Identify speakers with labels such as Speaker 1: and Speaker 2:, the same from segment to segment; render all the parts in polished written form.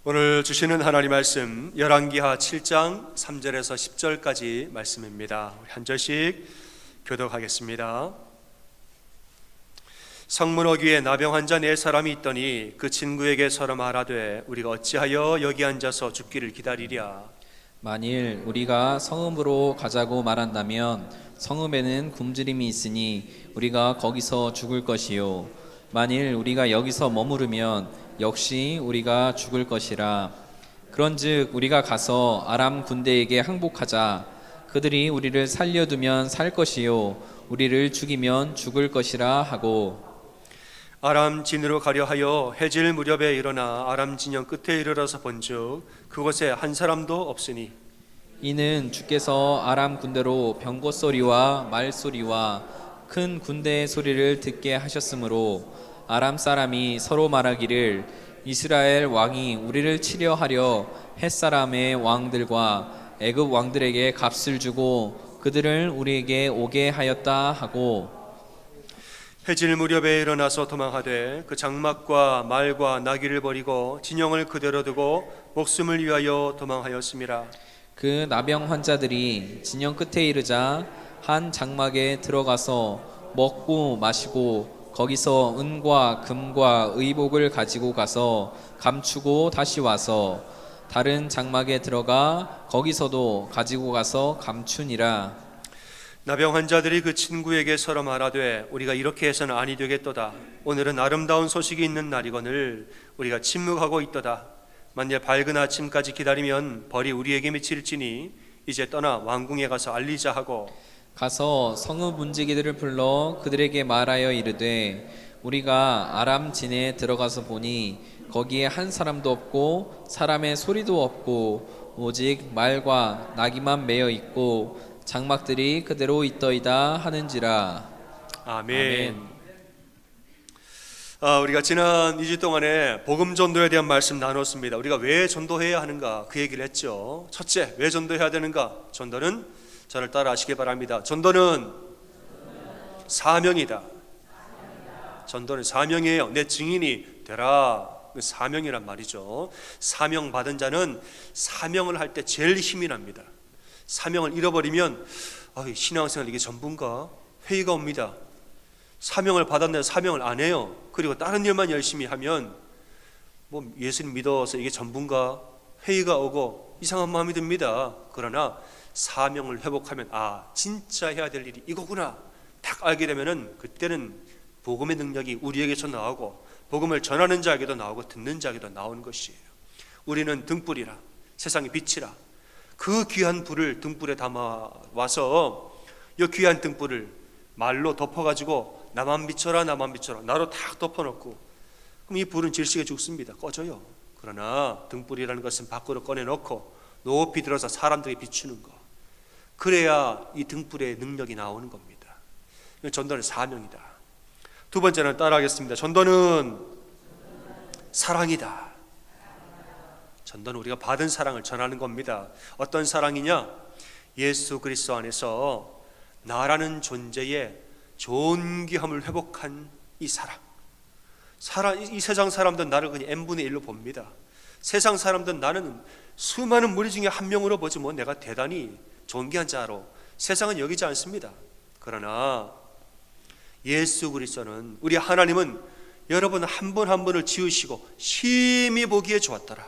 Speaker 1: 오늘 주시는 하나님 말씀 열왕기하 7장 3절에서 10절까지 말씀입니다. 우리 한 절씩 교독하겠습니다. 성문 어귀에 나병 환자 4사람이 있더니 그 친구에게 서로 말하되 우리가 어찌하여 여기 앉아서 죽기를 기다리랴.
Speaker 2: 만일 우리가 성읍으로 가자고 말한다면 성읍에는 굶주림이 있으니 우리가 거기서 죽을 것이요 만일 우리가 여기서 머무르면 역시 우리가 죽을 것이라. 그런즉 우리가 가서 아람 군대에게 항복하자. 그들이 우리를 살려두면 살 것이요 우리를 죽이면 죽을 것이라 하고,
Speaker 1: 아람 진으로 가려 하여 해질 무렵에 일어나 아람 진영 끝에 이르러서 본즉 그곳에 한 사람도 없으니
Speaker 2: 이는 주께서 아람 군대로 병거 소리와 말 소리와 큰 군대의 소리를 듣게 하셨으므로 아람 사람이 서로 말하기를 이스라엘 왕이 우리를 치려 하려 헷 사람의 왕들과 애굽 왕들에게 값을 주고 그들을 우리에게 오게 하였다 하고,
Speaker 1: 해질 무렵에 일어나서 도망하되 그 장막과 말과 나귀를 버리고 진영을 그대로 두고 목숨을 위하여 도망하였음이라.
Speaker 2: 그 나병 환자들이 진영 끝에 이르자 한 장막에 들어가서 먹고 마시고 거기서 은과 금과 의복을 가지고 가서 감추고 다시 와서 다른 장막에 들어가 거기서도 가지고 가서 감추니라.
Speaker 1: 나병 환자들이 그 친구에게 서로 말하되 우리가 이렇게 해서는 아니 되겠도다. 오늘은 아름다운 소식이 있는 날이거늘 우리가 침묵하고 있도다. 만일 밝은 아침까지 기다리면 벌이 우리에게 미칠지니 이제 떠나 왕궁에 가서 알리자 하고,
Speaker 2: 가서 성읍 문지기들을 불러 그들에게 말하여 이르되 우리가 아람 진에 들어가서 보니 거기에 한 사람도 없고 사람의 소리도 없고 오직 말과 나귀만 매여 있고 장막들이 그대로 있더이다 하는지라.
Speaker 1: 아멘. 우리가 지난 2주 동안에 복음 전도에 대한 말씀 나눴습니다. 우리가 왜 전도해야 하는가 그 얘기를 했죠. 첫째, 왜 전도해야 되는가? 전도는 저를 따라 하시기 바랍니다. 전도는 사명이다. 전도는 사명이에요. 내 증인이 되라. 사명이란 말이죠. 사명 받은 자는 사명을 할 때 제일 힘이 납니다. 사명을 잃어버리면 신앙생활 이게 전부인가? 회의가 옵니다. 사명을 받았는데 사명을 안 해요. 그리고 다른 일만 열심히 하면 예수님 믿어서 이게 전부인가? 회의가 오고 이상한 마음이 듭니다. 그러나 사명을 회복하면 진짜 해야 될 일이 이거구나 딱 알게 되면은 그때는 복음의 능력이 우리에게서 나오고 복음을 전하는 자에게도 나오고 듣는 자에게도 나오는 것이에요. 우리는 등불이라 세상의 빛이라 그 귀한 불을 등불에 담아 와서 이 귀한 등불을 말로 덮어가지고 나만 비춰라 나만 비춰라 나로 탁 덮어놓고 그럼 이 불은 질식해 죽습니다. 꺼져요. 그러나 등불이라는 것은 밖으로 꺼내놓고 높이 들어서 사람들에게 비추는 거, 그래야 이 등불의 능력이 나오는 겁니다. 전도는 사명이다. 두 번째는 따라하겠습니다. 전도는 사랑이다. 전도는 우리가 받은 사랑을 전하는 겁니다. 어떤 사랑이냐? 예수 그리스도 안에서 나라는 존재의 존귀함을 회복한 이 사랑. 이 세상 사람들은 나를 그냥 n분의 1로 봅니다. 세상 사람들은 나는 수많은 무리 중에 한 명으로 보지 내가 대단히 존귀한 자로 세상은 여기지 않습니다. 그러나 예수 그리스도는, 우리 하나님은 여러분 한 분 한 분을 지으시고 심히 보기에 좋았더라.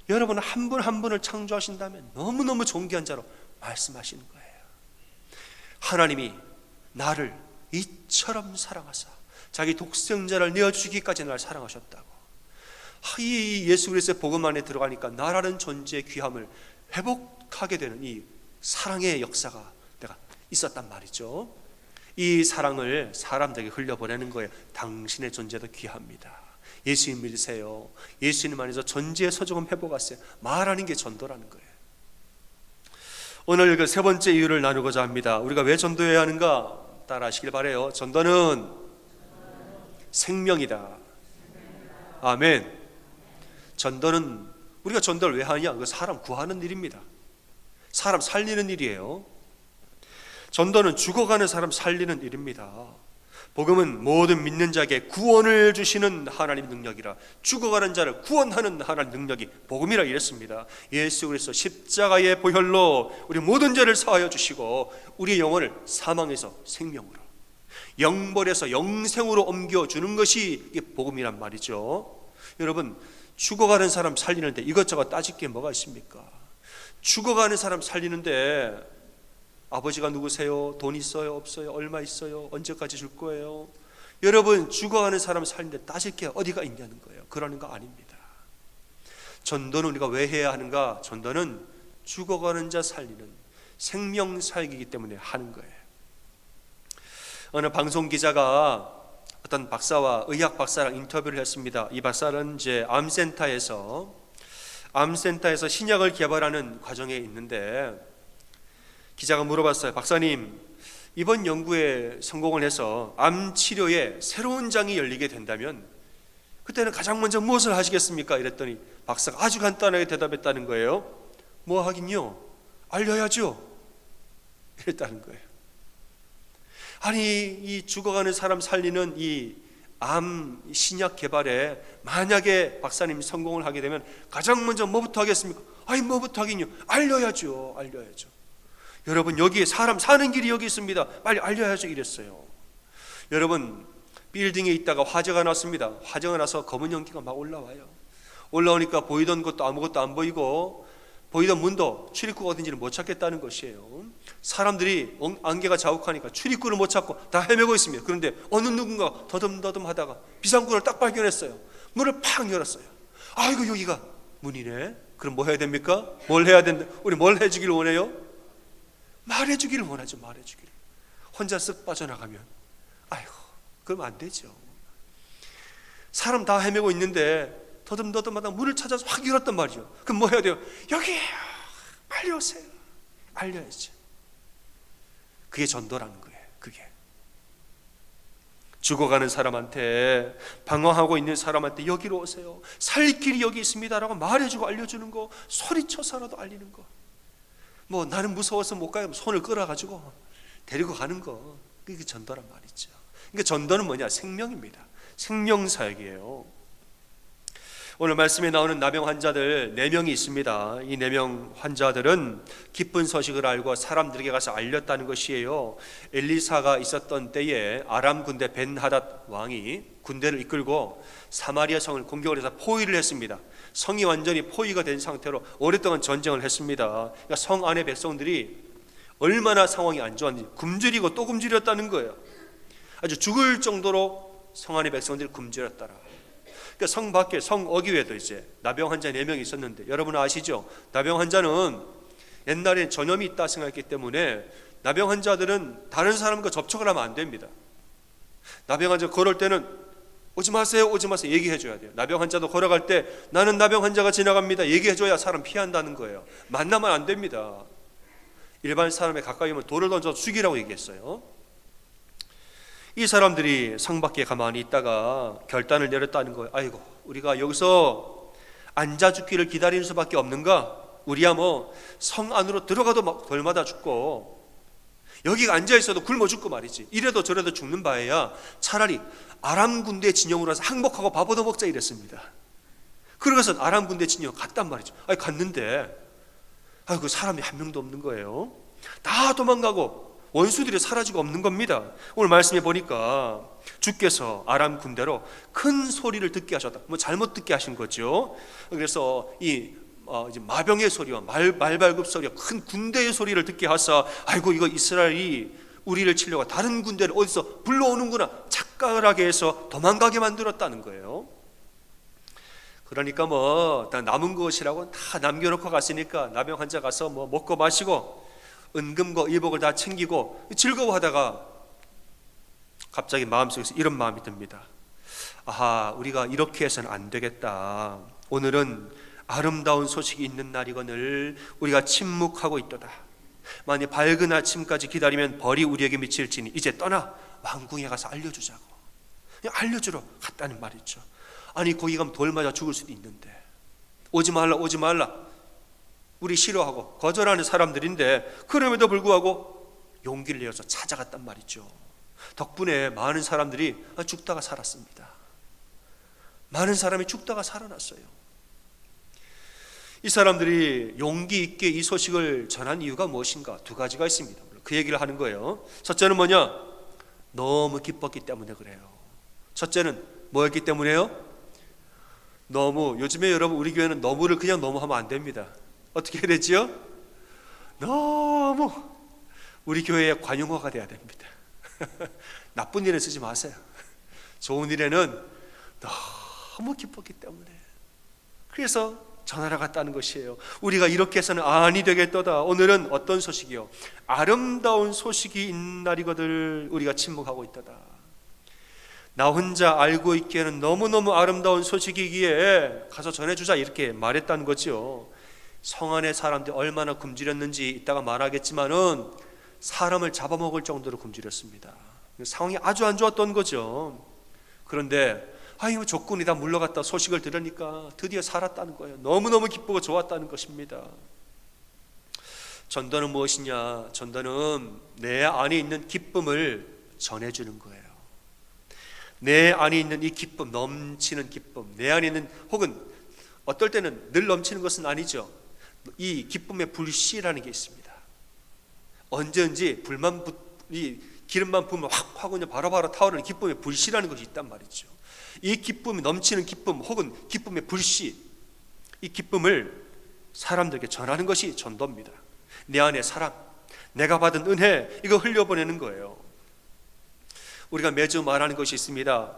Speaker 1: 여러분 한 분 한 분을 창조하신다면 너무너무 존귀한 자로 말씀하시는 거예요. 하나님이 나를 이처럼 사랑하사 자기 독생자를 내어주기까지 나를 사랑하셨다고. 이 예수 그리스도의 복음 안에 들어가니까 나라는 존재의 귀함을 회복하게 되는 이 사랑의 역사가 내가 있었단 말이죠. 이 사랑을 사람들에게 흘려보내는 거예요. 당신의 존재도 귀합니다. 예수님 믿으세요. 예수님 안에서 존재의 소중함 회복하세요. 말하는 게 전도라는 거예요. 오늘 그 세 번째 이유를 나누고자 합니다. 우리가 왜 전도해야 하는가? 따라 하시길 바라요. 전도는 생명이다. 아멘. 전도는, 우리가 전도를 왜 하냐? 그 사람 구하는 일입니다. 사람 살리는 일이에요. 전도는 죽어가는 사람 살리는 일입니다. 복음은 모든 믿는 자에게 구원을 주시는 하나님의 능력이라, 죽어가는 자를 구원하는 하나님의 능력이 복음이라 이랬습니다. 예수 그리스도 십자가의 보혈로 우리 모든 죄를 사하여 주시고 우리의 영혼을 사망에서 생명으로, 영벌에서 영생으로 옮겨주는 것이 이게 복음이란 말이죠. 여러분, 죽어가는 사람 살리는데 이것저것 따질 게 뭐가 있습니까? 죽어가는 사람 살리는데 아버지가 누구세요? 돈 있어요? 없어요? 얼마 있어요? 언제까지 줄 거예요? 여러분, 죽어가는 사람 살리는데 따질 게 어디가 있냐는 거예요. 그러는 거 아닙니다. 전도는 우리가 왜 해야 하는가? 전도는 죽어가는 자 살리는 생명 사역이기 때문에 하는 거예요. 어느 방송 기자가 어떤 박사와 의학 박사랑 인터뷰를 했습니다. 이 박사는 이제 암센터에서 신약을 개발하는 과정에 있는데, 기자가 물어봤어요. 박사님, 이번 연구에 성공을 해서 암 치료에 새로운 장이 열리게 된다면 그때는 가장 먼저 무엇을 하시겠습니까? 이랬더니 박사가 아주 간단하게 대답했다는 거예요. 뭐 하긴요? 알려야죠. 이랬다는 거예요. 아니, 이 죽어가는 사람 살리는 이 암 신약 개발에 만약에 박사님이 성공을 하게 되면 가장 먼저 뭐부터 하겠습니까? 아니, 뭐부터 하긴요? 알려야죠. 여러분, 여기에 사람 사는 길이 여기 있습니다. 빨리 알려야죠. 이랬어요. 여러분, 빌딩에 있다가 화재가 났습니다. 화재가 나서 검은 연기가 막 올라와요. 올라오니까 보이던 것도 아무것도 안 보이고 보이던 문도 출입구가 어딘지를 못 찾겠다는 것이에요. 사람들이 안개가 자욱하니까 출입구를 못 찾고 다 헤매고 있습니다. 그런데 어느 누군가 더듬더듬 하다가 비상구를 딱 발견했어요. 문을 팍 열었어요. 아이고, 여기가 문이네. 그럼 뭐 해야 됩니까? 뭘 해야 된다? 우리 뭘 해주길 원해요? 말해주기를 원하죠. 말해주기를. 혼자 쓱 빠져나가면 아이고, 그러면 안 되죠. 사람 다 헤매고 있는데 더듬더듬하다 문을 찾아서 확 열었단 말이죠. 그럼 뭐 해야 돼요? 여기에요. 빨리 오세요. 알려야죠. 그게 전도라는 거예요. 그게 죽어가는 사람한테, 방황하고 있는 사람한테 여기로 오세요. 살 길이 여기 있습니다라고 말해주고 알려주는 거, 소리쳐서라도 알리는 거. 뭐 나는 무서워서 못 가요. 손을 끌어가지고 데리고 가는 거, 그게 전도란 말이죠. 그러니까 전도는 뭐냐? 생명입니다. 생명사역이에요. 오늘 말씀에 나오는 나병 환자들 4명이 있습니다. 이 4명 환자들은 기쁜 소식을 알고 사람들에게 가서 알렸다는 것이에요. 엘리사가 있었던 때에 아람 군대 벤하닷 왕이 군대를 이끌고 사마리아 성을 공격을 해서 포위를 했습니다. 성이 완전히 포위가 된 상태로 오랫동안 전쟁을 했습니다. 그러니까 성 안의 백성들이 얼마나 상황이 안 좋았는지 굶주리고 또 굶주렸다는 거예요. 아주 죽을 정도로 성 안의 백성들이 굶주렸더라. 그러니까 성 밖에, 성 어귀에도 이제 나병 환자 4명이 있었는데, 여러분 아시죠? 나병 환자는 옛날에 전염이 있다 생각했기 때문에 나병 환자들은 다른 사람과 접촉을 하면 안 됩니다. 나병 환자 걸을 때는 오지 마세요, 오지 마세요 얘기해 줘야 돼요. 나병 환자도 걸어갈 때 나는 나병 환자가 지나갑니다 얘기해 줘야 사람 피한다는 거예요. 만나면 안 됩니다. 일반 사람에 가까이 오면 돌을 던져서 죽이라고 얘기했어요. 이 사람들이 성 밖에 가만히 있다가 결단을 내렸다는 거예요. 아이고, 우리가 여기서 앉아 죽기를 기다리는 수밖에 없는가? 우리야 뭐 성 안으로 들어가도 막 돌마다 죽고 여기 앉아 있어도 굶어 죽고 말이지. 이래도 저래도 죽는 바에야 차라리 아람 군대 진영으로 와서 항복하고 밥 얻어 먹자 이랬습니다. 그러고서 아람 군대 진영 갔단 말이죠. 아니, 갔는데 아이고, 사람이 한 명도 없는 거예요. 다 도망가고 원수들이 사라지고 없는 겁니다. 오늘 말씀해 보니까 주께서 아람 군대로 큰 소리를 듣게 하셨다. 뭐 잘못 듣게 하신 거죠. 그래서 이 이제 마병의 소리와 말발굽 소리와 큰 군대의 소리를 듣게 하사, 아이고, 이거 이스라엘이 우리를 치려고 다른 군대를 어디서 불러오는구나 착각을 하게 해서 도망가게 만들었다는 거예요. 그러니까 뭐 남은 것이라고 다 남겨놓고 갔으니까 나병 환자 가서 뭐 먹고 마시고 은금과 의복을 다 챙기고 즐거워하다가 갑자기 마음속에서 이런 마음이 듭니다. 아하, 우리가 이렇게 해서는 안 되겠다. 오늘은 아름다운 소식이 있는 날이거늘 우리가 침묵하고 있도다. 만약 밝은 아침까지 기다리면 벌이 우리에게 미칠지니 이제 떠나 왕궁에 가서 알려주자고. 알려주러 갔다는 말이죠. 아니, 거기 가면 돌 맞아 죽을 수도 있는데 오지 말라, 오지 말라. 우리 싫어하고 거절하는 사람들인데 그럼에도 불구하고 용기를 내어서 찾아갔단 말이죠. 덕분에 많은 사람들이 죽다가 살았습니다. 많은 사람이 죽다가 살아났어요. 이 사람들이 용기 있게 이 소식을 전한 이유가 무엇인가? 두 가지가 있습니다. 그 얘기를 하는 거예요. 첫째는 뭐냐? 너무 기뻤기 때문에 그래요. 첫째는 뭐였기 때문에요? 너무, 요즘에 여러분 우리 교회는 너무를 그냥 너무하면 안 됩니다. 어떻게 해야 되지요? 너무 우리 교회의 관용어가 돼야 됩니다. 나쁜 일에 쓰지 마세요. 좋은 일에는 너무 기뻤기 때문에, 그래서 전하러 갔다는 것이에요. 우리가 이렇게 해서는 아니 되겠도다. 오늘은 어떤 소식이요? 아름다운 소식이 있는 날이거들 우리가 침묵하고 있도다. 나 혼자 알고 있기에는 너무너무 아름다운 소식이기에 가서 전해주자, 이렇게 말했다는 거죠. 성 안의 사람들이 얼마나 굶주렸는지 이따가 말하겠지만은 사람을 잡아먹을 정도로 굶주렸습니다. 상황이 아주 안 좋았던 거죠. 그런데 아이고 조건이 다 물러갔다 소식을 들으니까 드디어 살았다는 거예요. 너무너무 기쁘고 좋았다는 것입니다. 전도는 무엇이냐? 전도는 내 안에 있는 기쁨을 전해주는 거예요. 내 안에 있는 이 기쁨, 넘치는 기쁨, 내 안에 있는, 혹은 어떨 때는 늘 넘치는 것은 아니죠. 이 기쁨의 불씨라는 게 있습니다. 언제든지 기름만 부으면 확 그냥 바로바로 타오르는 기쁨의 불씨라는 것이 있단 말이죠. 이 기쁨이, 넘치는 기쁨 혹은 기쁨의 불씨, 이 기쁨을 사람들에게 전하는 것이 전도입니다. 내 안의 사랑, 내가 받은 은혜, 이거 흘려보내는 거예요. 우리가 매주 말하는 것이 있습니다.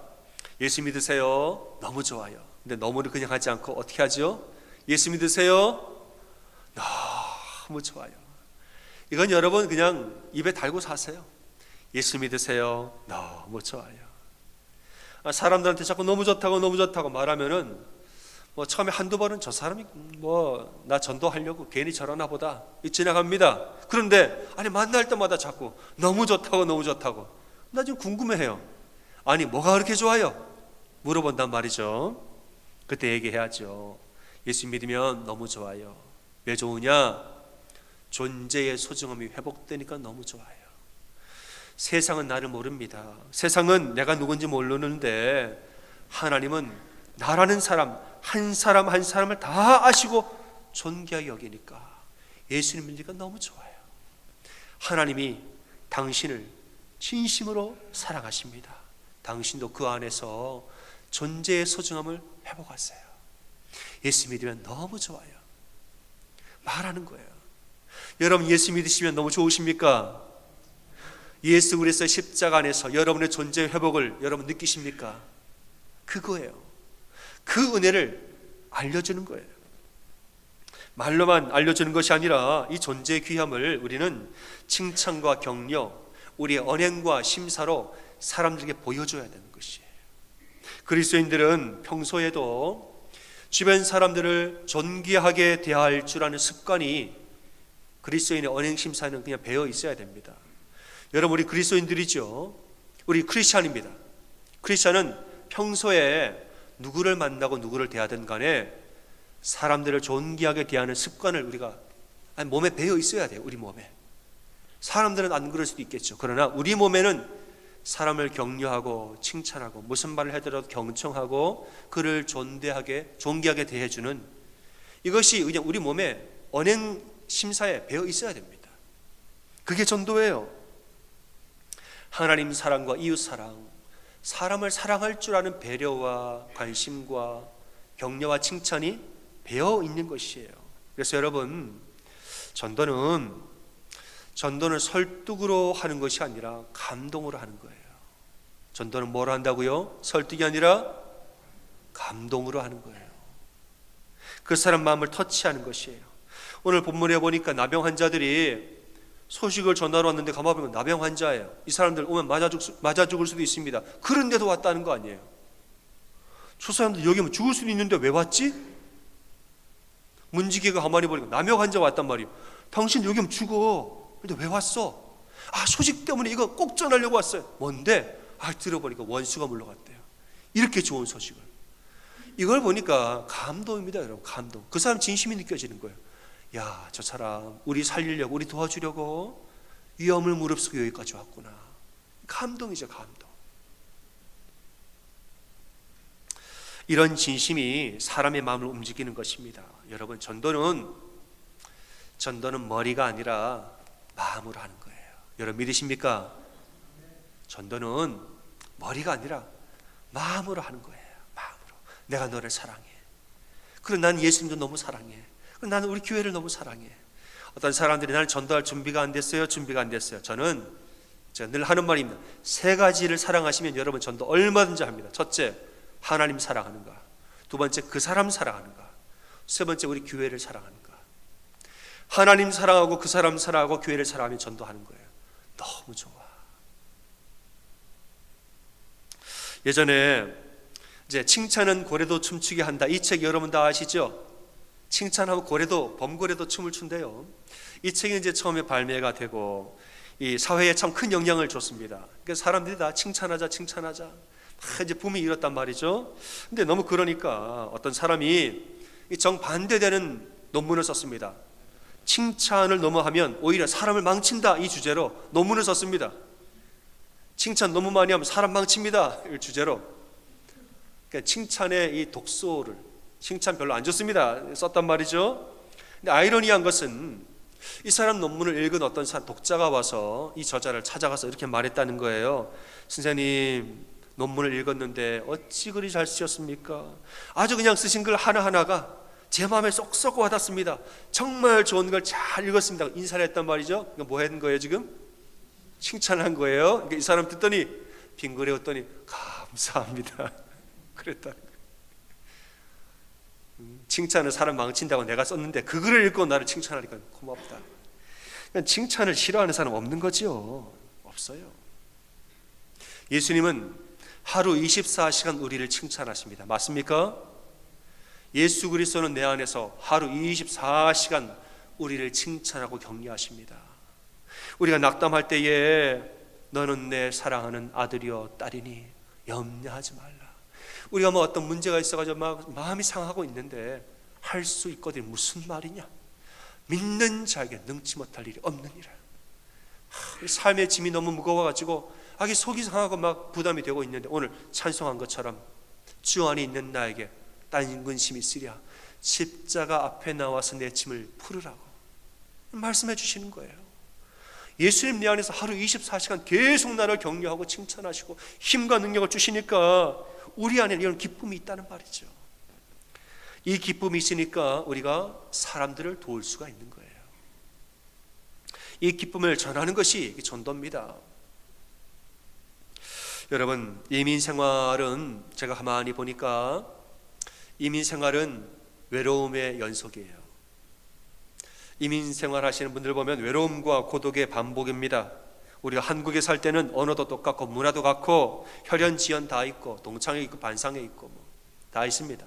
Speaker 1: 예수 믿으세요? 너무 좋아요. 근데 너무를 그냥 하지 않고 어떻게 하죠? 예수 믿으세요? 너무 좋아요. 이건 여러분 그냥 입에 달고 사세요. 예수 믿으세요? 너무 좋아요. 사람들한테 자꾸 너무 좋다고 말하면은 처음에 한두 번은 저 사람이 나 전도하려고 괜히 저러나 보다 지나갑니다. 그런데 만날 때마다 자꾸 너무 좋다고 나 지금 궁금해해요. 아니 뭐가 그렇게 좋아요? 물어본단 말이죠. 그때 얘기해야죠. 예수 믿으면 너무 좋아요. 왜 좋으냐? 존재의 소중함이 회복되니까 너무 좋아요. 세상은 나를 모릅니다. 세상은 내가 누군지 모르는데 하나님은 나라는 사람 한 사람을 다 아시고 존귀하게 여기니까 예수님 믿으니까 너무 좋아요. 하나님이 당신을 진심으로 사랑하십니다. 당신도 그 안에서 존재의 소중함을 회복하세요. 예수 믿으면 너무 좋아요. 말하는 거예요. 여러분 예수 믿으시면 너무 좋으십니까? 예수 그리스도의 십자가 안에서 여러분의 존재의 회복을 여러분 느끼십니까? 그거예요. 그 은혜를 알려주는 거예요. 말로만 알려주는 것이 아니라 이 존재의 귀함을 우리는 칭찬과 격려, 우리의 언행과 심사로 사람들에게 보여줘야 되는 것이에요. 그리스도인들은 평소에도 주변 사람들을 존귀하게 대할 줄 아는 습관이 그리스도인의 언행 심사는 그냥 배어 있어야 됩니다. 여러분 우리 그리스도인들이죠. 우리 크리스찬입니다. 크리스찬은 평소에 누구를 만나고 누구를 대하든 간에 사람들을 존귀하게 대하는 습관을 우리가 몸에 배어 있어야 돼요. 우리 몸에. 사람들은 안 그럴 수도 있겠죠. 그러나 우리 몸에는 사람을 격려하고 칭찬하고 무슨 말을 하더라도 경청하고 그를 존귀하게 대해주는 이것이 그냥 우리 몸에 언행 심사에 배어 있어야 됩니다. 그게 전도예요. 하나님 사랑과 이웃 사랑, 사람을 사랑할 줄 아는 배려와 관심과 격려와 칭찬이 배어 있는 것이에요. 그래서 여러분 전도는 설득으로 하는 것이 아니라 감동으로 하는 거예요. 전도는 뭐로 한다고요? 설득이 아니라 감동으로 하는 거예요. 그 사람 마음을 터치하는 것이에요. 오늘 본문에 보니까 나병 환자들이 소식을 전하러 왔는데 가만 보면 나병 환자예요. 이 사람들 오면 맞아 죽을 수도 있습니다. 그런데도 왔다는 거 아니에요. 저 사람들 여기 오면 죽을 수도 있는데 왜 왔지? 문지기가 가만히 보니까 나병 환자 왔단 말이에요. 당신 여기 오면 죽어. 근데 왜 왔어? 소식 때문에 이거 꼭 전하려고 왔어요. 뭔데? 들어보니까 원수가 물러갔대요. 이렇게 좋은 소식을. 이걸 보니까 감동입니다, 여러분. 감동. 그 사람 진심이 느껴지는 거예요. 야, 저 사람 우리 살리려고, 우리 도와주려고 위험을 무릅쓰고 여기까지 왔구나. 감동이죠, 감동. 이런 진심이 사람의 마음을 움직이는 것입니다. 여러분, 전도는 머리가 아니라 마음으로 하는 거예요. 여러분 믿으십니까? 전도는 머리가 아니라 마음으로 하는 거예요. 마음으로. 내가 너를 사랑해. 그리고 난 예수님도 너무 사랑해. 그리고 나는 우리 교회를 너무 사랑해. 어떤 사람들이 나는 전도할 준비가 안 됐어요. 준비가 안 됐어요. 제가 늘 하는 말입니다. 3가지를 사랑하시면 여러분 전도 얼마든지 합니다. 첫째, 하나님 사랑하는가. 두 번째, 그 사람 사랑하는가. 세 번째, 우리 교회를 사랑하는가. 하나님 사랑하고 그 사람 사랑하고 교회를 사랑하면 전도하는 거예요. 너무 좋아. 예전에 이제 칭찬은 고래도 춤추게 한다, 이 책 여러분 다 아시죠? 칭찬하고 범고래도 춤을 춘대요. 이 책이 이제 처음에 발매가 되고 이 사회에 참 큰 영향을 줬습니다. 그러니까 사람들이 다 칭찬하자 이제 붐이 일었단 말이죠. 근데 너무 그러니까 어떤 사람이 정반대되는 논문을 썼습니다. 칭찬을 너무 하면 오히려 사람을 망친다, 이 주제로 논문을 썼습니다. 칭찬 너무 많이 하면 사람 망칩니다, 이 주제로. 그러니까 칭찬의 이 독소를, 칭찬 별로 안 좋습니다, 썼단 말이죠. 근데 아이러니한 것은 이 사람 논문을 읽은 어떤 독자가 와서 이 저자를 찾아가서 이렇게 말했다는 거예요. 선생님, 논문을 읽었는데 어찌 그리 잘 쓰셨습니까? 아주 그냥 쓰신 글 하나하나가 제 마음에 쏙쏙 와닿습니다. 정말 좋은 걸 잘 읽었습니다. 인사를 했단 말이죠. 뭐 했는 거예요 지금? 칭찬한 거예요. 그러니까 이 사람 듣더니 빙그레 웃더니 감사합니다 그랬다는 거예요. 칭찬을 사람 망친다고 내가 썼는데 그 글을 읽고 나를 칭찬하니까 고맙다. 그러니까 칭찬을 싫어하는 사람 없는 거죠. 없어요. 예수님은 하루 24시간 우리를 칭찬하십니다. 맞습니까? 예수 그리스도는 내 안에서 하루 24시간 우리를 칭찬하고 격려하십니다. 우리가 낙담할 때에 너는 내 사랑하는 아들이여 딸이니 염려하지 말라. 우리가 뭐 어떤 문제가 있어가지고 막 마음이 상하고 있는데 할 수 있거든. 무슨 말이냐? 믿는 자에게 능치 못할 일이 없느니라. 삶의 짐이 너무 무거워가지고 속이 상하고 막 부담이 되고 있는데 오늘 찬송한 것처럼 주 안에 있는 나에게 딴 근심이 있으랴 십자가 앞에 나와서 내 짐을 풀으라고 말씀해 주시는 거예요. 예수님 내 안에서 하루 24시간 계속 나를 격려하고 칭찬하시고 힘과 능력을 주시니까 우리 안에 이런 기쁨이 있다는 말이죠. 이 기쁨이 있으니까 우리가 사람들을 도울 수가 있는 거예요. 이 기쁨을 전하는 것이 전도입니다. 여러분, 이민 생활은 제가 가만히 보니까 이민 생활은 외로움의 연속이에요. 이민 생활 하시는 분들 보면 외로움과 고독의 반복입니다. 우리가 한국에 살 때는 언어도 똑같고 문화도 같고 혈연 지연 다 있고 동창회 있고 반상회 있고 다 있습니다.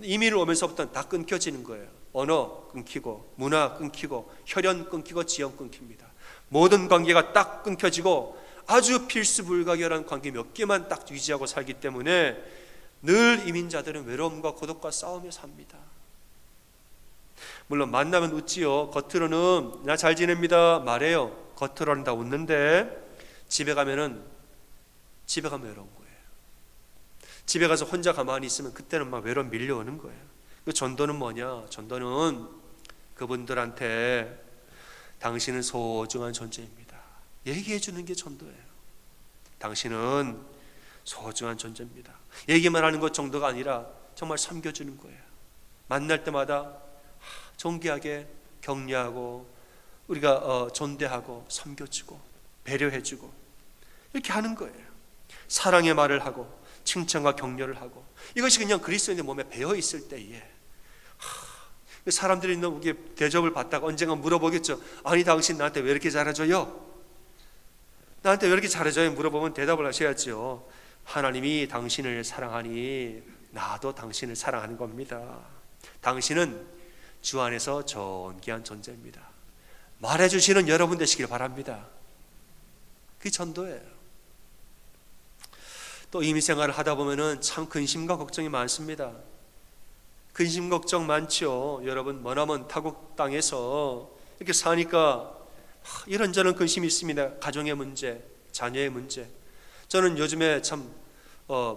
Speaker 1: 이민을 오면서부터는 다 끊겨지는 거예요. 언어 끊기고 문화 끊기고 혈연 끊기고 지연 끊깁니다. 모든 관계가 딱 끊겨지고 아주 필수 불가결한 관계 몇 개만 딱 유지하고 살기 때문에 늘 이민자들은 외로움과 고독과 싸우며 삽니다. 물론 만나면 웃지요. 겉으로는 나 잘 지냅니다 말해요. 겉으로는 다 웃는데 집에 가면 외로운 거예요. 집에 가서 혼자 가만히 있으면 그때는 막 외로움 밀려오는 거예요. 그 전도는 뭐냐? 전도는 그분들한테 당신은 소중한 존재입니다. 얘기해 주는 게 전도예요. 당신은 소중한 존재입니다. 얘기만 하는 것 정도가 아니라 정말 섬겨주는 거예요. 만날 때마다 존귀하게 격려하고 우리가 존대하고 섬겨주고 배려해주고 이렇게 하는 거예요. 사랑의 말을 하고 칭찬과 격려를 하고 이것이 그냥 그리스도인의 몸에 배어 있을 때에 사람들이 너무 대접을 받다가 언젠가 물어보겠죠. 아니 당신 나한테 왜 이렇게 잘해줘요? 나한테 왜 이렇게 잘해줘요? 물어보면 대답을 하셔야죠. 하나님이 당신을 사랑하니 나도 당신을 사랑하는 겁니다. 당신은 주 안에서 존귀한 존재입니다. 말해주시는 여러분 되시길 바랍니다. 그게 전도예요. 또 이민생활을 하다 보면은 참 근심과 걱정이 많습니다. 근심 걱정 많죠. 여러분 머나먼 타국 땅에서 이렇게 사니까 이런저런 근심이 있습니다. 가정의 문제, 자녀의 문제. 저는 요즘에 참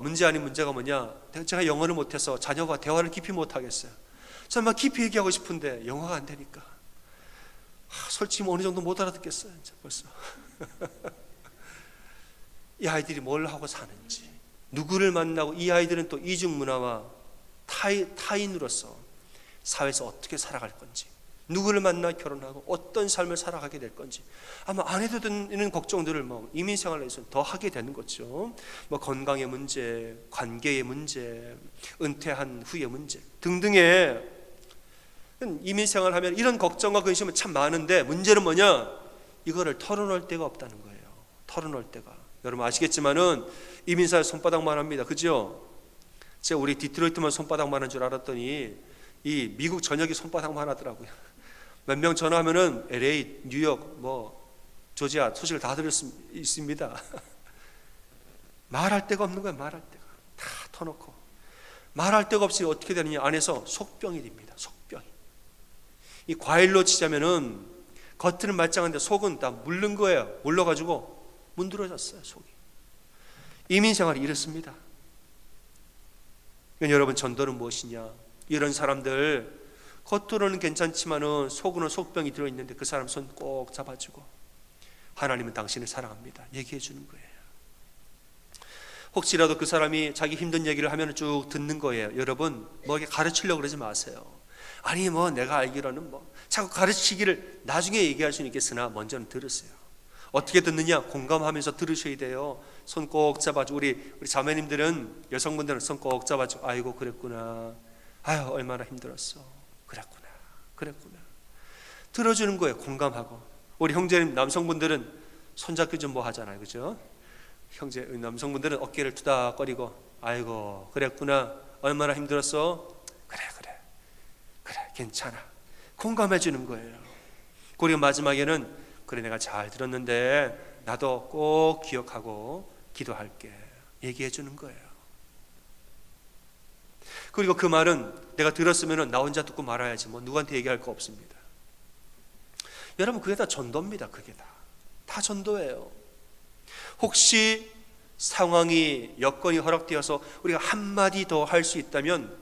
Speaker 1: 문제 아닌 문제가 뭐냐, 제가 영어를 못해서 자녀와 대화를 깊이 못하겠어요. 저는 막 깊이 얘기하고 싶은데 영어가 안 되니까 솔직히 어느 정도 못 알아듣겠어요 이제 벌써. 이 아이들이 뭘 하고 사는지, 누구를 만나고, 이 아이들은 또 이중문화와 타인으로서 사회에서 어떻게 살아갈 건지, 누구를 만나 결혼하고 어떤 삶을 살아가게 될 건지, 아마 안 해도 되는 걱정들을 이민 생활에 있어서 더 하게 되는 거죠. 건강의 문제, 관계의 문제, 은퇴한 후의 문제 등등의 이민 생활하면 이런 걱정과 근심은 참 많은데, 문제는 뭐냐? 이거를 털어놓을 데가 없다는 거예요. 털어놓을 데가. 여러분 아시겠지만은 이민사회 손바닥만 합니다. 그죠? 제가 우리 디트로이트만 손바닥만 한 줄 알았더니 이 미국 전역이 손바닥만 하더라고요. 몇 명 전화하면은 LA, 뉴욕, 조지아 소식을 다 들을 수 있습니다. 말할 데가 없는 거예요. 말할 데가 다 터놓고, 말할 데가 없이 어떻게 되느냐, 안에서 속병이 됩니다. 속병이. 이 과일로 치자면은 겉은 말짱한데 속은 다 물른 거예요. 물러가지고 문드러졌어요, 속이. 이민 생활이 이렇습니다. 여러분, 전도는 무엇이냐? 이런 사람들 겉으로는 괜찮지만은 속으로는 속병이 들어있는데 그 사람 손 꼭 잡아주고, 하나님은 당신을 사랑합니다 얘기해 주는 거예요. 혹시라도 그 사람이 자기 힘든 얘기를 하면 쭉 듣는 거예요. 여러분, 이렇게 가르치려고 그러지 마세요. 아니 내가 알기로는 자꾸 가르치기를 나중에 얘기할 수는 있겠으나 먼저는 들으세요. 어떻게 듣느냐? 공감하면서 들으셔야 돼요. 손 꼭 잡아주고, 우리 자매님들은, 여성분들은 손 꼭 잡아주고, 아이고 그랬구나, 아유 얼마나 힘들었어, 그랬구나 들어주는 거예요. 공감하고. 우리 형제님 남성분들은 손잡기 좀 하잖아요, 그죠? 형제 남성분들은 어깨를 투닥거리고, 아이고 그랬구나, 얼마나 힘들었어, 그래 괜찮아, 공감해 주는 거예요. 그리고 마지막에는, 그래 내가 잘 들었는데 나도 꼭 기억하고 기도할게 얘기해 주는 거예요. 그리고 그 말은 내가 들었으면 나 혼자 듣고 말아야지 누구한테 얘기할 거 없습니다. 여러분, 그게 다 전도입니다. 그게 다 전도예요. 혹시 상황이, 여건이 허락되어서 우리가 한마디 더 할 수 있다면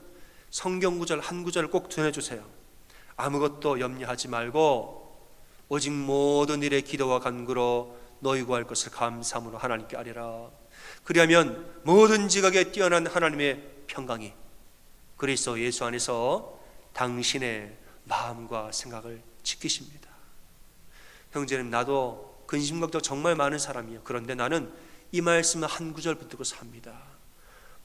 Speaker 1: 성경 구절 한 구절을 꼭 전해주세요. 아무것도 염려하지 말고 오직 모든 일에 기도와 간구로 너희 구할 것을 감사함으로 하나님께 아뢰라. 그리하면 모든 지각에 뛰어난 하나님의 평강이 그리스도 예수 안에서 당신의 마음과 생각을 지키십니다. 형제님, 나도 근심 걱정 정말 많은 사람이에요. 그런데 나는 이 말씀을 한 구절 붙들고 삽니다.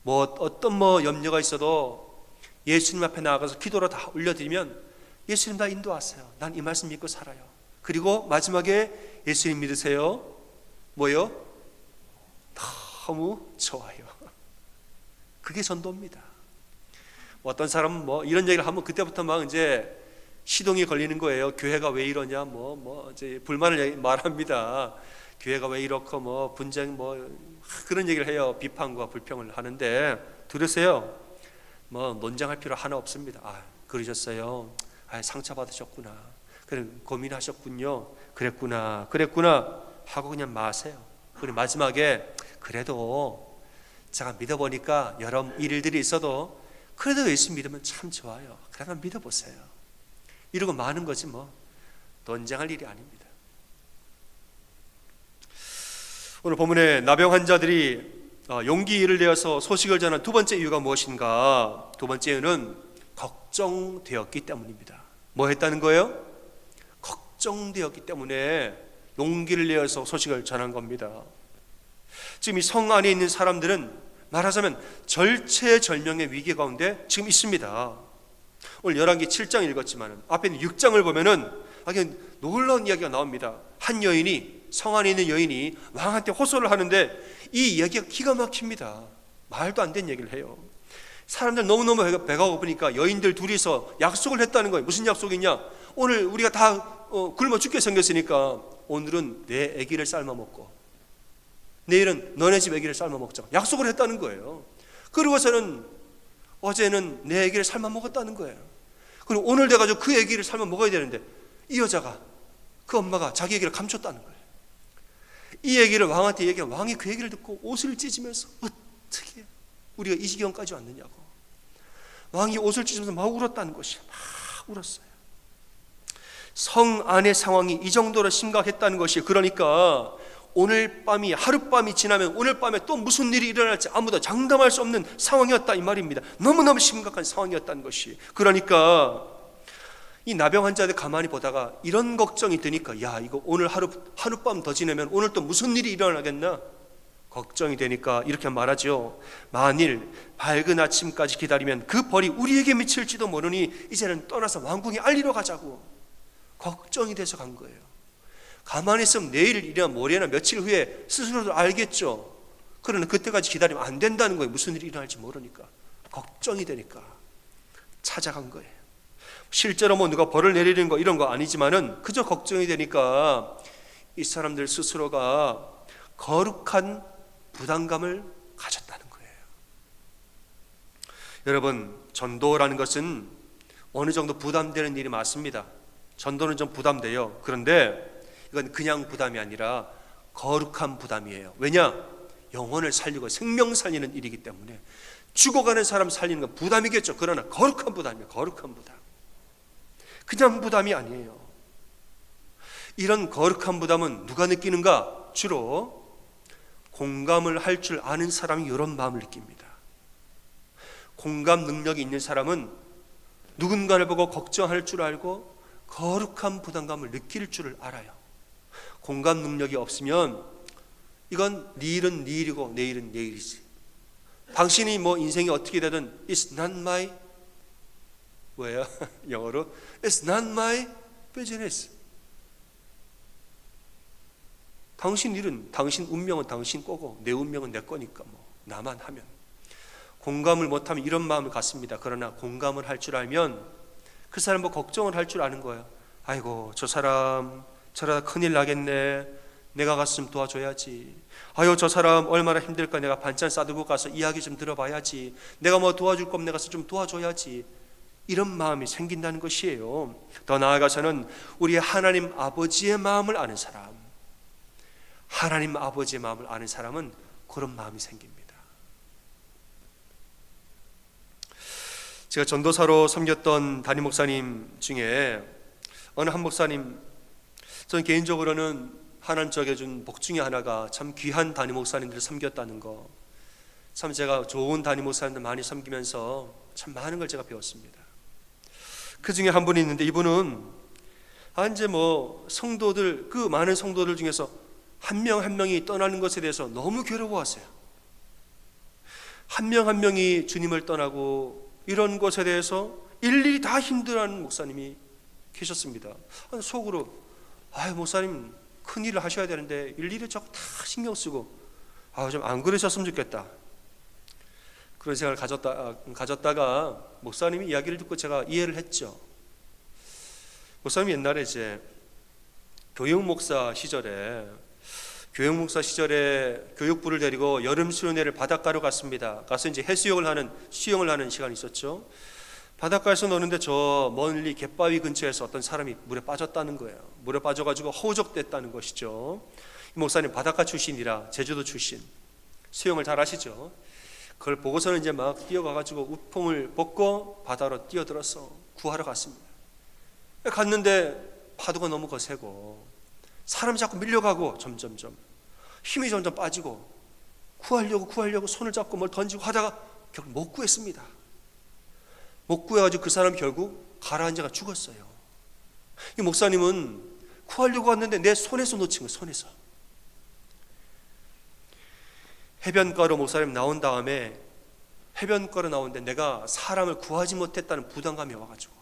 Speaker 1: 어떤 염려가 있어도 예수님 앞에 나아가서 기도로 다 올려드리면 예수님 다 인도하세요. 난 이 말씀 믿고 살아요. 그리고 마지막에 예수님 믿으세요. 너무 좋아요. 그게 전도입니다. 어떤 사람은 이런 얘기를 하면 그때부터 이제 시동이 걸리는 거예요. 교회가 왜 이러냐, 이제 불만을 말합니다. 교회가 왜 이렇고 분쟁 그런 얘기를 해요. 비판과 불평을 하는데 들으세요. 논쟁할 필요 하나 없습니다. 그러셨어요. 상처받으셨구나. 그래, 고민하셨군요. 그랬구나 하고 그냥 마세요. 그리고 마지막에, 그래도 제가 믿어보니까 여러 일들이 있어도 그래도 예수 믿으면 참 좋아요. 그러면 믿어보세요. 이러고 마는 거지 논쟁할 일이 아닙니다. 오늘 본문에 나병 환자들이 용기를 내어서 소식을 전한 두 번째 이유가 무엇인가? 두 번째 이유는 걱정되었기 때문입니다. 뭐 했다는 거예요? 걱정되었기 때문에 용기를 내어서 소식을 전한 겁니다. 지금 이 성 안에 있는 사람들은 말하자면 절체절명의 위기 가운데 지금 있습니다. 오늘 열왕기 7장 읽었지만 앞에 있는 6장을 보면은 아주 놀라운 이야기가 나옵니다. 한 여인이, 성 안에 있는 여인이 왕한테 호소를 하는데 이 이야기가 기가 막힙니다. 말도 안 되는 얘기를 해요. 사람들 너무너무 배가 고프니까 여인들 둘이서 약속을 했다는 거예요. 무슨 약속이냐? 오늘 우리가 다 굶어 죽게 생겼으니까 오늘은 내 아기를 삶아 먹고 내일은 너네 집 아기를 삶아 먹자. 약속을 했다는 거예요. 그러고서는 어제는 내 아기를 삶아 먹었다는 거예요. 그리고 오늘 돼가지고 그 아기를 삶아 먹어야 되는데 이 여자가, 그 엄마가 자기 아기를 감췄다는 거예요. 이 얘기를 왕한테 얘기한 왕이 그 얘기를 듣고 옷을 찢으면서 어떻게 우리가 이 지경까지 왔느냐고. 왕이 옷을 찢으면서 막 울었다는 것이야. 막 울었어요. 성 안의 상황이 이 정도로 심각했다는 것이, 그러니까 오늘 밤이, 하룻밤이 지나면 오늘 밤에 또 무슨 일이 일어날지 아무도 장담할 수 없는 상황이었다 이 말입니다. 너무너무 심각한 상황이었다는 것이. 그러니까 이 나병 환자들 가만히 보다가 이런 걱정이 드니까, 야, 이거 오늘 하룻밤 더 지내면 오늘 또 무슨 일이 일어나겠나 걱정이 되니까 이렇게 말하죠. 만일 밝은 아침까지 기다리면 그 벌이 우리에게 미칠지도 모르니 이제는 떠나서 왕궁에 알리러 가자고. 걱정이 돼서 간 거예요. 가만히 있으면 내일이나 모레나 며칠 후에 스스로도 알겠죠. 그러나 그때까지 기다리면 안 된다는 거예요. 무슨 일이 일어날지 모르니까. 걱정이 되니까 찾아간 거예요. 실제로 뭐 누가 벌을 내리는 거 이런 거 아니지만은 그저 걱정이 되니까 이 사람들 스스로가 거룩한 부담감을 가졌다는 거예요. 여러분, 전도라는 것은 어느 정도 부담되는 일이 맞습니다. 전도는 좀 부담돼요. 그런데 이건 그냥 부담이 아니라 거룩한 부담이에요. 왜냐? 영혼을 살리고 생명 살리는 일이기 때문에. 죽어가는 사람 살리는 건 부담이겠죠. 그러나 거룩한 부담이에요. 거룩한 부담. 그냥 부담이 아니에요. 이런 거룩한 부담은 누가 느끼는가? 주로 공감을 할 줄 아는 사람이 이런 마음을 느낍니다. 공감 능력이 있는 사람은 누군가를 보고 걱정할 줄 알고 거룩한 부담감을 느낄 줄을 알아요. 공감 능력이 없으면 이건 네 일은 네 일이고 내일은 내일이지. 당신이 뭐 인생이 어떻게 되든 It's not my 뭐예요? 영어로 It's not my business. 당신 일은, 당신 운명은 당신 거고 내 운명은 내 거니까 뭐 나만 하면. 공감을 못하면 이런 마음을 갖습니다. 그러나 공감을 할 줄 알면 그 사람 뭐 걱정을 할 줄 아는 거예요. 아이고 저 사람 저러다 큰일 나겠네. 내가 갔으면 도와줘야지. 아유 저 사람 얼마나 힘들까. 내가 반찬 싸들고 가서 이야기 좀 들어봐야지. 내가 뭐 도와줄 거면 내가 가서 좀 도와줘야지. 이런 마음이 생긴다는 것이에요. 더 나아가서는 우리의 하나님 아버지의 마음을 아는 사람, 하나님 아버지의 마음을 아는 사람은 그런 마음이 생깁니다. 제가 전도사로 섬겼던 담임 목사님 중에 어느 한 목사님, 저는 개인적으로는 하나님 저에게 준 복 중에 하나가 참 귀한 담임 목사님들을 섬겼다는 거. 참 제가 좋은 담임 목사님들 많이 섬기면서 참 많은 걸 제가 배웠습니다. 그 중에 한 분이 있는데 이분은 이제 뭐 성도들, 그 많은 성도들 중에서 한 명 한 명이 떠나는 것에 대해서 너무 괴로워하세요. 한 명 한 명이 주님을 떠나고 이런 것에 대해서 일일이 다 힘들어하는 목사님이 계셨습니다. 속으로 목사님 큰일을 하셔야 되는데 일일이 자꾸 다 신경 쓰고 좀 안 그러셨으면 좋겠다, 그런 생각을 가졌다가 목사님이 이야기를 듣고 제가 이해를 했죠. 목사님이 옛날에 이제 교육목사 시절에 교육부를 데리고 여름 수련회를 바닷가로 갔습니다. 가서 이제 해수욕을 하는, 수영을 하는 시간이 있었죠. 바닷가에서 노는데 저 멀리 갯바위 근처에서 어떤 사람이 물에 빠졌다는 거예요. 물에 빠져가지고 허우적댔다는 것이죠. 이 목사님 바닷가 출신이라 제주도 출신, 수영을 잘 하시죠. 그걸 보고서는 이제 막 뛰어가가지고 우통을 벗고 바다로 뛰어들어서 구하러 갔습니다. 갔는데 파도가 너무 거세고 사람이 자꾸 밀려가고 점점점 힘이 점점 빠지고 구하려고 손을 잡고 뭘 던지고 하다가 결국 못 구했습니다. 못 구해가지고 그 사람이 결국 가라앉아가 죽었어요. 이 목사님은 구하려고 왔는데 내 손에서 놓친 거예요. 손에서. 해변가로 목사님 나온 다음에 해변가로 나오는데 내가 사람을 구하지 못했다는 부담감이 와가지고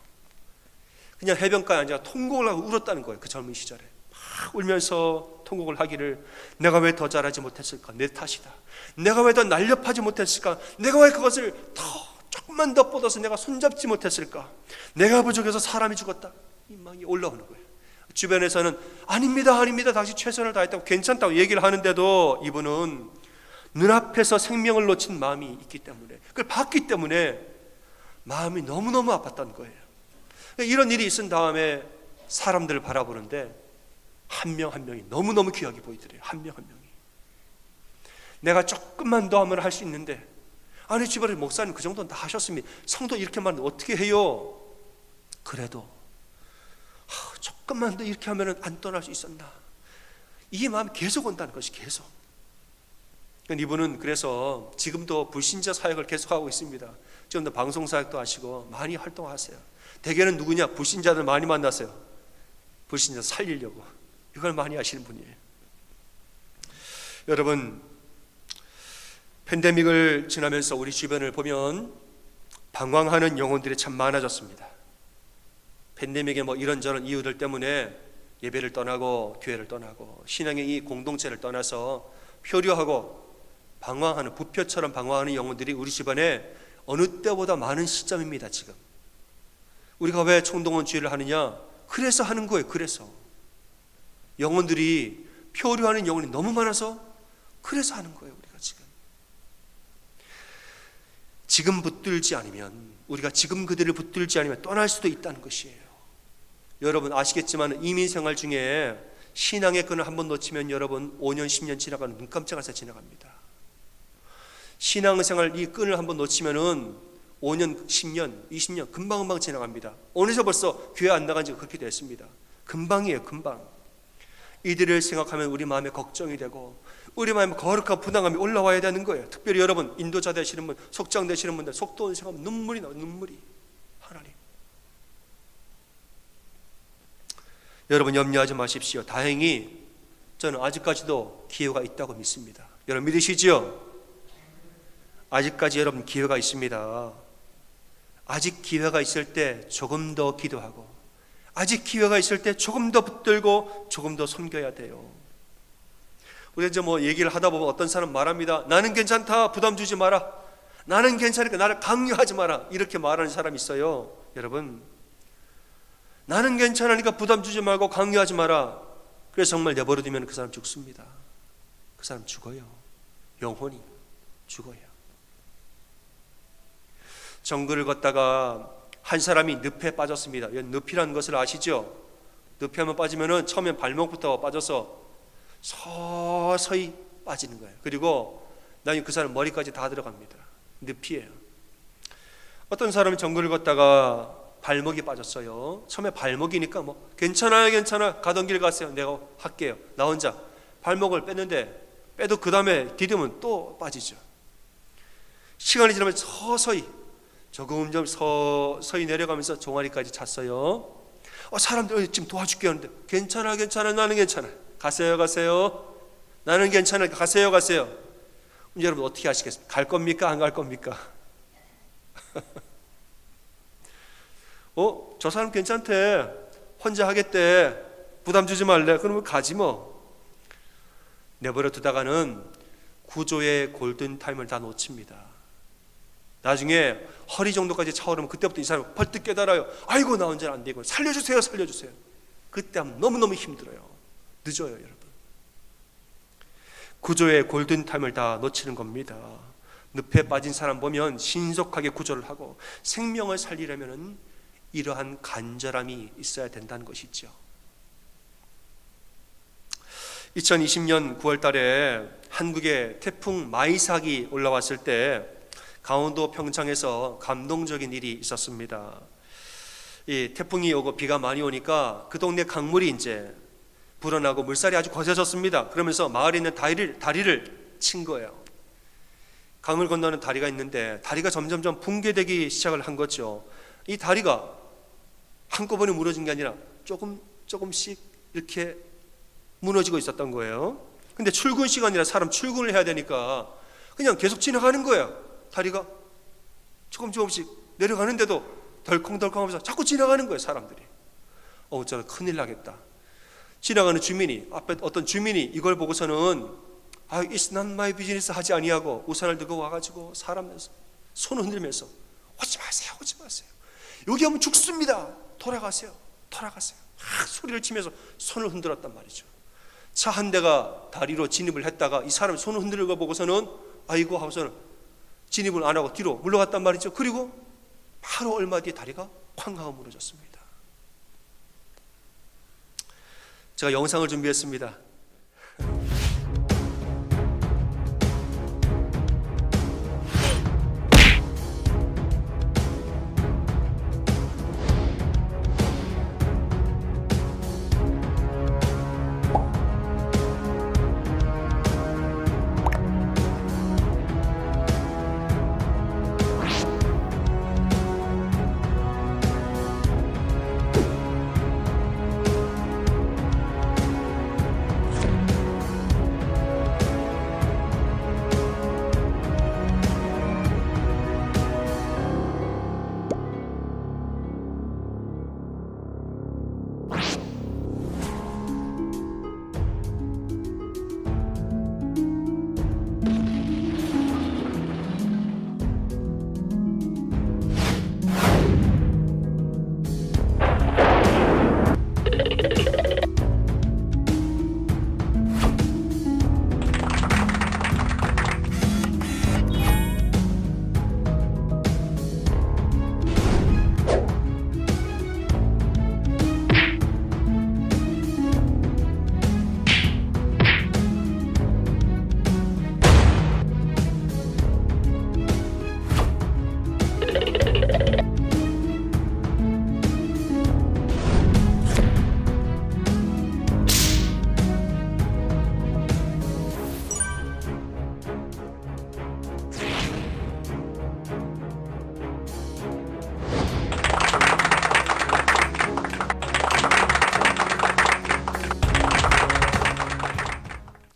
Speaker 1: 그냥 해변가에 앉아 통곡을 하고 울었다는 거예요. 그 젊은 시절에 막 울면서 통곡을 하기를, 내가 왜 더 잘하지 못했을까? 내 탓이다. 내가 왜 더 날렵하지 못했을까? 내가 왜 그것을 조금만 더 뻗어서 내가 손잡지 못했을까? 내가 부족해서 사람이 죽었다. 이 망이 올라오는 거예요. 주변에서는 아닙니다 당신 최선을 다했다고 괜찮다고 얘기를 하는데도 이분은 눈앞에서 생명을 놓친 마음이 있기 때문에, 그걸 봤기 때문에 마음이 너무너무 아팠던 거예요. 이런 일이 있은 다음에 사람들을 바라보는데 한 명 한 명이 너무너무 귀하게 보이더래요. 한 명 한 명이. 내가 조금만 더 하면 할 수 있는데, 아니 집안에 목사님 그 정도는 다 하셨습니다. 성도 이렇게 말하면 어떻게 해요? 그래도 조금만 더 이렇게 하면 안 떠날 수 있었나, 이 마음이 계속 온다는 것이 계속. 이분은 그래서 지금도 불신자 사역을 계속하고 있습니다. 지금도 방송 사역도 하시고 많이 활동하세요. 대개는 누구냐? 불신자들 많이 만나세요. 불신자 살리려고 이걸 많이 하시는 분이에요. 여러분, 팬데믹을 지나면서 우리 주변을 보면 방황하는 영혼들이 참 많아졌습니다. 팬데믹의 이런저런 이유들 때문에 예배를 떠나고 교회를 떠나고 신앙의 이 공동체를 떠나서 표류하고 방황하는, 부표처럼 방황하는 영혼들이 우리 집안에 어느 때보다 많은 시점입니다. 지금 우리가 왜 총동원주의를 하느냐? 그래서 하는 거예요. 그래서 영혼들이, 표류하는 영혼이 너무 많아서 그래서 하는 거예요. 우리가 지금 붙들지 않으면, 우리가 지금 그들을 붙들지 않으면 떠날 수도 있다는 것이에요. 여러분 아시겠지만 이민 생활 중에 신앙의 끈을 한번 놓치면 여러분 5년 10년 지나가는 눈 깜짝할 새 지나갑니다. 신앙생활 이 끈을 한번 놓치면은 5년, 10년, 20년 금방 지나갑니다. 어느새 벌써 교회 안 나간 지가 그렇게 됐습니다. 금방이에요. 금방. 이들을 생각하면 우리 마음에 걱정이 되고 우리 마음에 거룩한 부담감이 올라와야 되는 거예요. 특별히 여러분 인도자 되시는 분, 속장 되시는 분들 속도원 생각하면 눈물이 나요. 눈물이. 하나님, 여러분 염려하지 마십시오. 다행히 저는 아직까지도 기회가 있다고 믿습니다. 여러분 믿으시죠? 아직까지 여러분 기회가 있습니다. 아직 기회가 있을 때 조금 더 기도하고, 아직 기회가 있을 때 조금 더 붙들고 조금 더 섬겨야 돼요. 우리가 이제 얘기를 하다 보면 어떤 사람 말합니다. 나는 괜찮다, 부담 주지 마라. 나는 괜찮으니까 나를 강요하지 마라. 이렇게 말하는 사람이 있어요. 여러분, 나는 괜찮으니까 부담 주지 말고 강요하지 마라. 그래서 정말 내버려 두면 그 사람 죽습니다. 그 사람 죽어요. 영혼이 죽어요. 정글을 걷다가 한 사람이 늪에 빠졌습니다. 늪이라는 것을 아시죠? 늪에 한번 빠지면은 처음엔 발목부터 빠져서 서서히 빠지는 거예요. 그리고 나중에 그 사람 머리까지 다 들어갑니다. 늪이에요. 어떤 사람이 정글을 걷다가 발목이 빠졌어요. 처음에 발목이니까 괜찮아요 가던 길 가세요. 내가 할게요. 나 혼자 발목을 뺐는데, 빼도 그 다음에 디디면 또 빠지죠. 시간이 지나면 서서히 조금 서서히 내려가면서 종아리까지 찼어요. 사람들 지금 도와줄게 하는데 괜찮아 나는 괜찮아. 가세요. 나는 괜찮아. 가세요. 여러분 어떻게 하시겠습니까? 갈 겁니까? 안 갈 겁니까? 저 사람 괜찮대. 혼자 하겠대. 부담 주지 말래. 그러면 가지 내버려 두다가는 구조의 골든타임을 다 놓칩니다. 나중에 허리 정도까지 차오르면 그때부터 이 사람은 벌떡 깨달아요. 아이고 나 혼자는 안 되고 살려주세요. 그때 하면 너무너무 힘들어요. 늦어요. 여러분, 구조의 골든타임을 다 놓치는 겁니다. 늪에 빠진 사람 보면 신속하게 구조를 하고 생명을 살리려면 이러한 간절함이 있어야 된다는 것이죠. 2020년 9월 달에 한국에 태풍 마이삭이 올라왔을 때 강원도 평창에서 감동적인 일이 있었습니다. 이 태풍이 오고 비가 많이 오니까 그 동네 강물이 이제 불어나고 물살이 아주 거세졌습니다. 그러면서 마을에 있는 다리를 친 거예요. 강을 건너는 다리가 있는데 다리가 점점점 붕괴되기 시작을 한 거죠. 이 다리가 한꺼번에 무너진 게 아니라 조금씩 이렇게 무너지고 있었던 거예요. 근데 출근 시간이라 사람 출근을 해야 되니까 그냥 계속 지나가는 거예요. 다리가 조금씩 내려가는데도 덜컹덜컹하면서 자꾸 지나가는 거예요. 사람들이. 저는 큰일 나겠다. 지나가는 주민이, 앞에 어떤 주민이 이걸 보고서는 It's not my business 하지 아니하고 우산을 들고 와가지고 사람 손을 흔들면서 오지 마세요. 여기 하면 죽습니다. 돌아가세요. 소리를 치면서 손을 흔들었단 말이죠. 차 한 대가 다리로 진입을 했다가 이 사람이 손을 흔드는 거 보고서는 아이고 하고서는 진입을 안 하고 뒤로 물러갔단 말이죠. 그리고 바로 얼마 뒤에 다리가 쾅 하고 무너졌습니다. 제가 영상을 준비했습니다.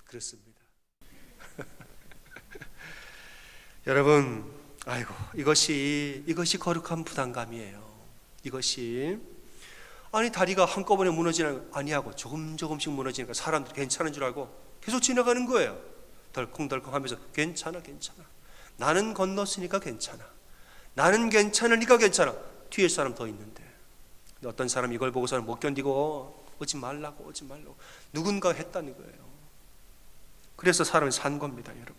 Speaker 1: 그렇습니다. 여러분, 아이고, 이것이 거룩한 부담감이에요. 이것이 아니 다리가 한꺼번에 무너지는 아니하고 조금씩 무너지니까 사람들이 괜찮은 줄 알고 계속 지나가는 거예요. 덜컹덜컹하면서 괜찮아. 나는 건넜으니까 괜찮아. 나는 괜찮으니까 괜찮아. 뒤에 사람 더 있는데. 근데 어떤 사람이 이걸 보고서는 못 견디고 오지 말라고 누군가 했다는 거예요. 그래서 사람이 산 겁니다, 여러분.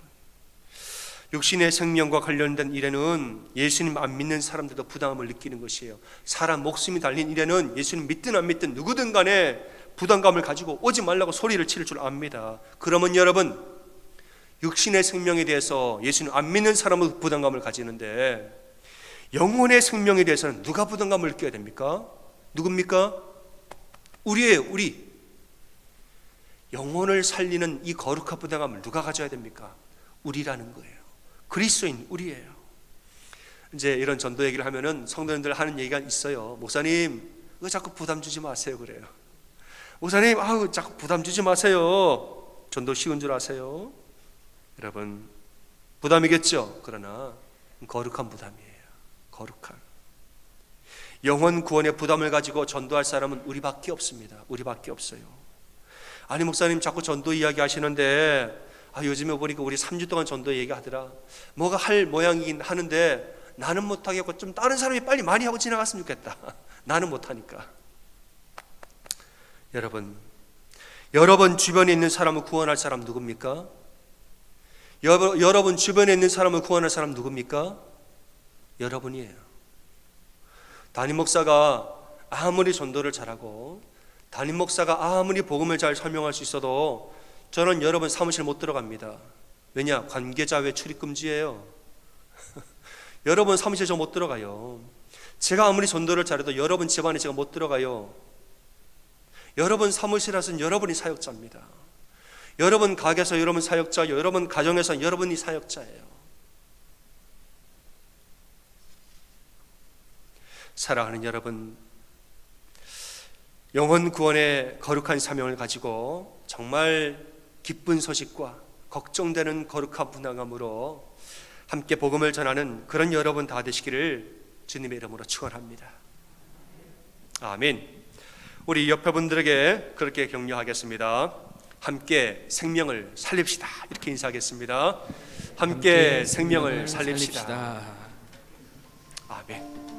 Speaker 1: 육신의 생명과 관련된 일에는 예수님 안 믿는 사람들도 부담감을 느끼는 것이에요. 사람 목숨이 달린 일에는 예수님 믿든 안 믿든 누구든 간에 부담감을 가지고 오지 말라고 소리를 치를 줄 압니다. 그러면 여러분, 육신의 생명에 대해서 예수님 안 믿는 사람은 부담감을 가지는데 영혼의 생명에 대해서는 누가 부담감을 느껴야 됩니까? 누굽니까? 우리예요, 우리. 영혼을 살리는 이 거룩한 부담감을 누가 가져야 됩니까? 우리라는 거예요. 그리스도인 우리예요. 이제 이런 전도 얘기를 하면은 성도님들 하는 얘기가 있어요. 목사님, 왜 자꾸 부담 주지 마세요 그래요. 목사님, 자꾸 부담 주지 마세요. 전도 쉬운 줄 아세요? 여러분, 부담이겠죠. 그러나 거룩한 부담이에요. 거룩한. 영혼 구원의 부담을 가지고 전도할 사람은 우리밖에 없습니다. 우리밖에 없어요. 아니 목사님 자꾸 전도 이야기 하시는데 요즘에 보니까 우리 3주 동안 전도 얘기하더라. 뭐가 할 모양이긴 하는데 나는 못하겠고 좀 다른 사람이 빨리 많이 하고 지나갔으면 좋겠다. 나는 못하니까. 여러분 주변에 있는 사람을 구원할 사람 누굽니까? 여러분 주변에 있는 사람을 구원할 사람 누굽니까? 여러분이에요. 담임 목사가 아무리 전도를 잘하고 담임 목사가 아무리 복음을 잘 설명할 수 있어도 저는 여러분 사무실 못 들어갑니다. 왜냐? 관계자회 출입 금지예요. 여러분 사무실 저 못 들어가요. 제가 아무리 전도를 잘해도 여러분 집안에 제가 못 들어가요. 여러분 사무실에서는 여러분이 사역자입니다. 여러분 가게에서 여러분 사역자예요. 여러분 가정에서 여러분이 사역자예요. 사랑하는 여러분, 영혼 구원의 거룩한 사명을 가지고 정말 기쁜 소식과 걱정되는 거룩한 부담감으로 함께 복음을 전하는 그런 여러분 다 되시기를 주님의 이름으로 축원합니다. 아멘. 우리 옆에 분들에게 그렇게 격려하겠습니다. 함께 생명을 살립시다. 이렇게 인사하겠습니다. 함께 생명을 살립시다. 아멘.